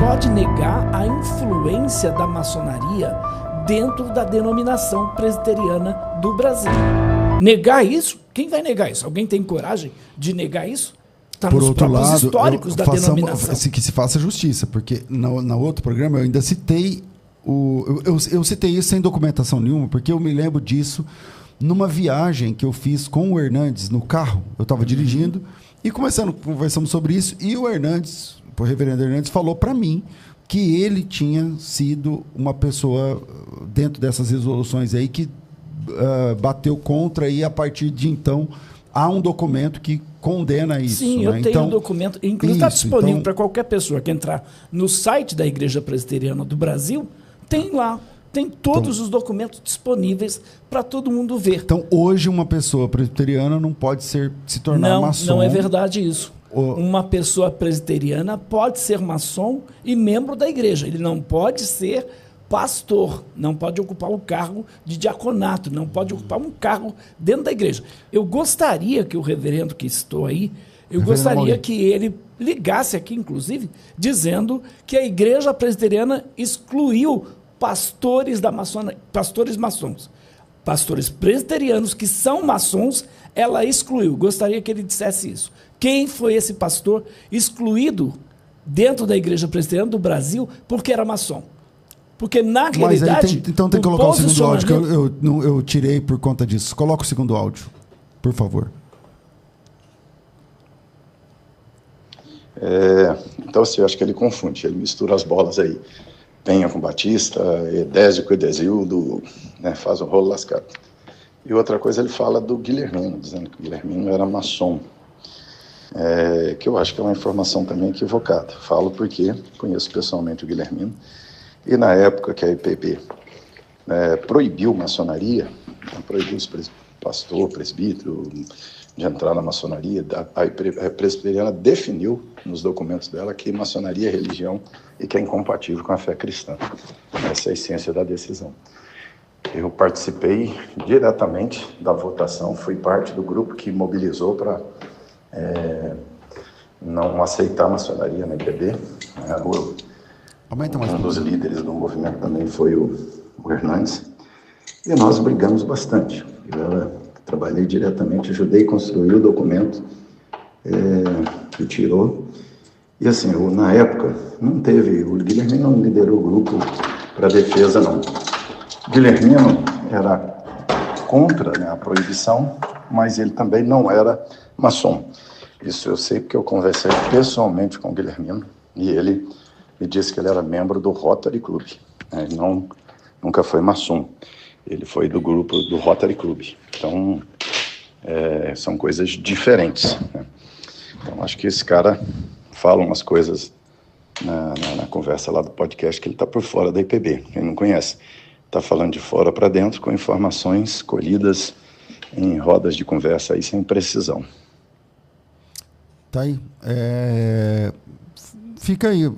pode negar a influência da maçonaria dentro da denominação presbiteriana do Brasil. Negar isso? Quem vai negar isso? Alguém tem coragem de negar isso? Está nos próprios históricos da denominação. Que se faça justiça, porque no outro programa eu ainda citei eu citei isso sem documentação nenhuma, porque eu me lembro disso numa viagem que eu fiz com o Hernandes no carro. Eu estava dirigindo e conversamos sobre isso, e o Hernandes, o reverendo Hernandes, falou para mim que ele tinha sido uma pessoa dentro dessas resoluções aí que bateu contra, e a partir de então há um documento que condena isso. Sim, né? eu tenho um documento, inclusive está disponível para qualquer pessoa que entrar no site da Igreja Presbiteriana do Brasil, tem lá, tem todos os documentos disponíveis para todo mundo ver. Então, hoje, uma pessoa presbiteriana não pode se tornar maçom. Não é verdade isso. Uma pessoa presbiteriana pode ser maçom e membro da igreja. Ele não pode ser pastor, não pode ocupar um cargo de diaconato, não pode ocupar um cargo dentro da igreja. Eu gostaria que o reverendo que estou aí, gostaria que ele ligasse aqui, inclusive, dizendo que a igreja presbiteriana excluiu pastores da maçonaria, pastores maçons. Pastores presbiterianos que são maçons, ela excluiu. Gostaria que ele dissesse isso. Quem foi esse pastor excluído dentro da Igreja Presbiteriana do Brasil porque era maçom? Porque, na realidade... Então tem que colocar o segundo áudio, que eu tirei por conta disso. Coloca o segundo áudio, por favor. Então, assim, eu acho que ele confunde, ele mistura as bolas aí. Penha com Batista, Edésio com Edesildo, né, faz um rolo lascado. E outra coisa, ele fala do Guilhermino, dizendo que o Guilhermino era maçom. Que eu acho que é uma informação também equivocada. Falo porque conheço pessoalmente o Guilhermino. E na época que a IPB proibiu maçonaria, proibiu os pastor, presbítero, de entrar na maçonaria, a presbiteriana definiu nos documentos dela que maçonaria é religião e que é incompatível com a fé cristã. Essa é a essência da decisão. Eu participei diretamente da votação, fui parte do grupo que mobilizou para não aceitar a maçonaria na IPB. Um dos líderes do movimento também foi o Hernandes. E nós brigamos bastante. Eu trabalhei diretamente, ajudei a construir o documento que tirou. E assim, na época, não teve... O Guilhermino não liderou o grupo para defesa, não. O Guilhermino era contra, né, a proibição, mas ele também não era maçom. Isso eu sei porque eu conversei pessoalmente com o Guilhermino e ele me disse que ele era membro do Rotary Club. Ele nunca foi maçom. Ele foi do grupo do Rotary Club. Então, são coisas diferentes, né? Então, acho que esse cara fala umas coisas na conversa lá do podcast que ele está por fora da IPB. Quem não conhece, está falando de fora para dentro com informações colhidas em rodas de conversa aí sem precisão. Tá aí. Fica aí,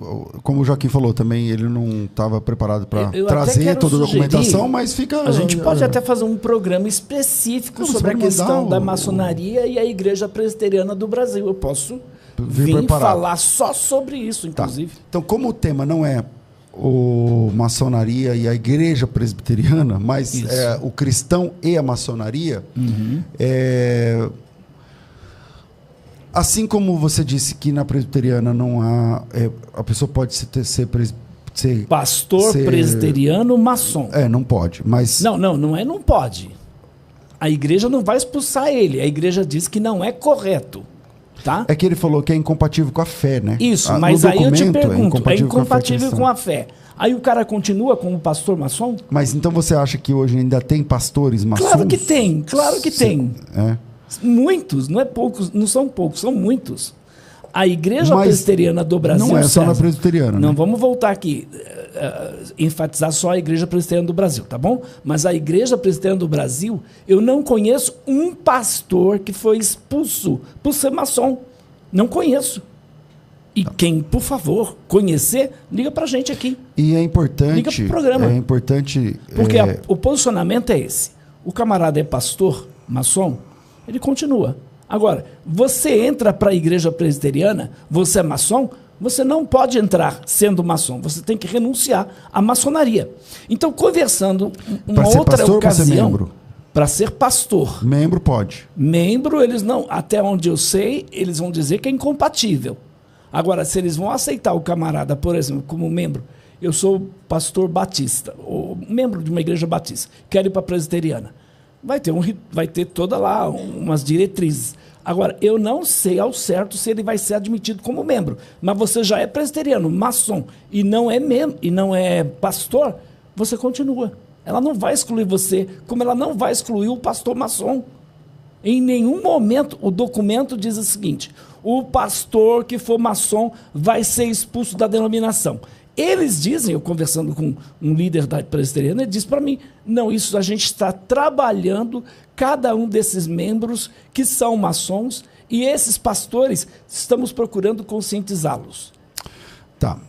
como o Joaquim falou também, ele não estava preparado para trazer toda a documentação, mas fica... A gente pode até fazer um programa específico sobre a questão da maçonaria e a Igreja Presbiteriana do Brasil. Eu posso vir falar só sobre isso, inclusive. Tá. Então, como o tema não é o maçonaria e a Igreja Presbiteriana, mas o cristão e a maçonaria, assim como você disse que na presbiteriana não há... a pessoa pode ser pastor presbiteriano maçom. Não pode, mas... Não pode. A igreja não vai expulsar ele. A igreja diz que não é correto. Tá? É que ele falou que é incompatível com a fé, né? Isso, mas aí eu te pergunto, é incompatível com a fé. Aí o cara continua como pastor maçom? Mas então você acha que hoje ainda tem pastores maçons? Claro que tem. Muitos, não é poucos, não são poucos, são muitos. A Igreja Presbiteriana do Brasil... Não é só na presbiteriana. Não, né? vamos voltar aqui, enfatizar só a Igreja Presbiteriana do Brasil, tá bom? Mas a Igreja Presbiteriana do Brasil, eu não conheço um pastor que foi expulso por ser maçom. Não conheço. E quem, por favor, conhecer, liga pra gente aqui. E é importante... Liga pro programa. É importante... Porque o posicionamento é esse. O camarada é pastor, maçom, ele continua. Agora, você entra para a Igreja Presbiteriana, você é maçom, Você não pode entrar sendo maçom, você tem que renunciar à maçonaria. Então, conversando uma outra ocasião, para ser pastor. Membro pode. Membro, eles não, até onde eu sei, eles vão dizer que é incompatível. Agora, se eles vão aceitar o camarada, por exemplo, como membro, eu sou pastor batista, ou membro de uma igreja batista, quero ir para a presbiteriana. Vai ter toda lá umas diretrizes. Agora, eu não sei ao certo se ele vai ser admitido como membro, mas você já é presbiteriano, maçom, e não é membro, e não é pastor, você continua. Ela não vai excluir você, como ela não vai excluir o pastor maçom. Em nenhum momento o documento diz o seguinte: o pastor que for maçom vai ser expulso da denominação. Eles dizem, eu conversando com um líder da presbiteriana, ele disse para mim, não, isso a gente está trabalhando cada um desses membros que são maçons e esses pastores estamos procurando conscientizá-los. Tá.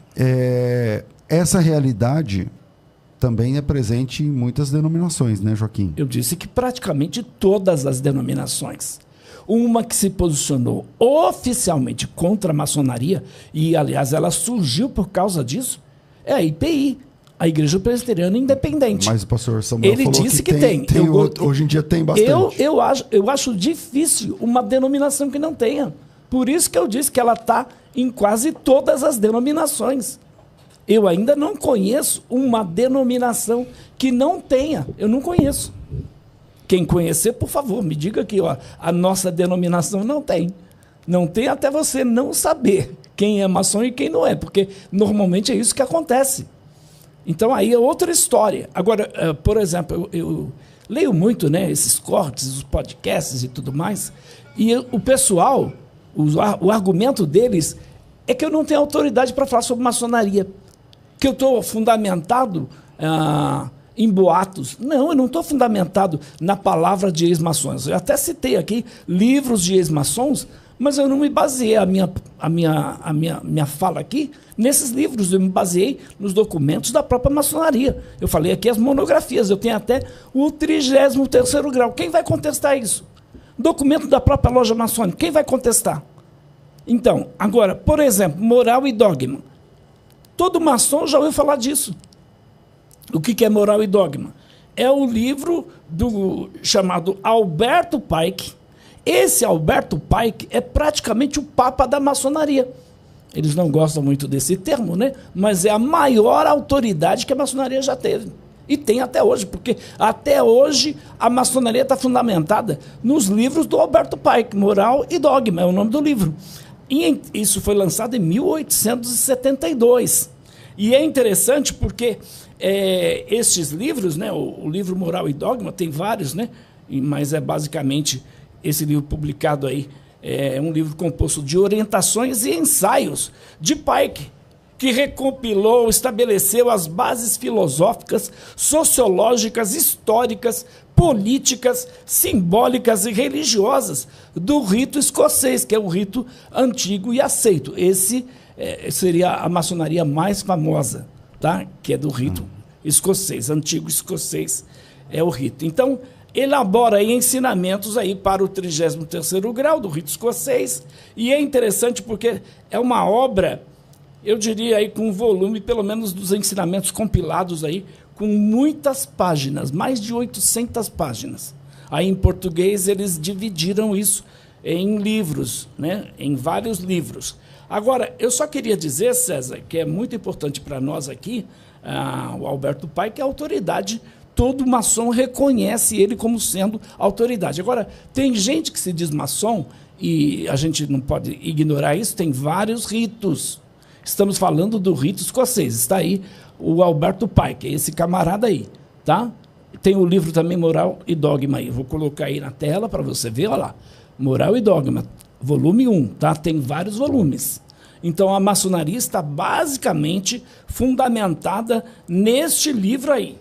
Essa realidade também é presente em muitas denominações, né, Joaquim? Eu disse que praticamente todas as denominações. Uma que se posicionou oficialmente contra a maçonaria, e, aliás, ela surgiu por causa disso, é a IPI, a Igreja Presbiteriana Independente. Mas o pastor Samuel ele falou disse que tem. Hoje em dia tem bastante. Eu acho difícil uma denominação que não tenha. Por isso que eu disse que ela está em quase todas as denominações. Eu ainda não conheço uma denominação que não tenha. Eu não conheço. Quem conhecer, por favor, me diga aqui, ó, a nossa denominação não tem. Não tem até você não saber quem é maçom e quem não é, porque normalmente é isso que acontece. Então aí é outra história. Agora, por exemplo, eu leio muito, né, esses cortes, os podcasts e tudo mais, e o pessoal, o argumento deles é que eu não tenho autoridade para falar sobre maçonaria, que eu estou fundamentado em boatos. Não, eu não estou fundamentado na palavra de ex-maçons. Eu até citei aqui livros de ex-maçons, mas eu não me baseei a minha fala aqui nesses livros. Eu me baseei nos documentos da própria maçonaria. Eu falei aqui as monografias. Eu tenho até o 33º grau. Quem vai contestar isso? Documento da própria loja maçônica. Quem vai contestar? Então, agora, por exemplo, moral e dogma. Todo maçom já ouviu falar disso. O que é moral e dogma? É o livro chamado Alberto Pike. Esse Alberto Pike é praticamente o papa da maçonaria. Eles não gostam muito desse termo, né? Mas é a maior autoridade que a maçonaria já teve. E tem até hoje, porque até hoje a maçonaria está fundamentada nos livros do Alberto Pike, Moral e Dogma, é o nome do livro. E isso foi lançado em 1872. E é interessante porque estes livros, né, o livro Moral e Dogma, tem vários, né, mas é basicamente esse livro publicado aí, é um livro composto de orientações e ensaios de Pike, que recompilou, estabeleceu as bases filosóficas, sociológicas, históricas, políticas, simbólicas e religiosas do rito escocês, que é o rito antigo e aceito. Esse seria a maçonaria mais famosa, tá? Que é do rito escocês, antigo escocês é o rito. Então, elabora aí ensinamentos aí para o 33º grau do rito escocês, e é interessante porque é uma obra, eu diria aí com volume, pelo menos dos ensinamentos compilados aí, com muitas páginas, mais de 800 páginas. Aí em português eles dividiram isso em livros, né? Em vários livros. Agora, eu só queria dizer, César, que é muito importante para nós aqui, o Alberto Pike é autoridade. Todo maçom reconhece ele como sendo autoridade. Agora, tem gente que se diz maçom, e a gente não pode ignorar isso, tem vários ritos. Estamos falando do rito escocês. Está aí o Alberto Pike, esse camarada aí, tá? Tem o livro também, Moral e Dogma aí. Vou colocar aí na tela para você ver, olha lá. Moral e Dogma, volume 1, tá? Tem vários volumes. Então, a maçonaria está basicamente fundamentada neste livro aí.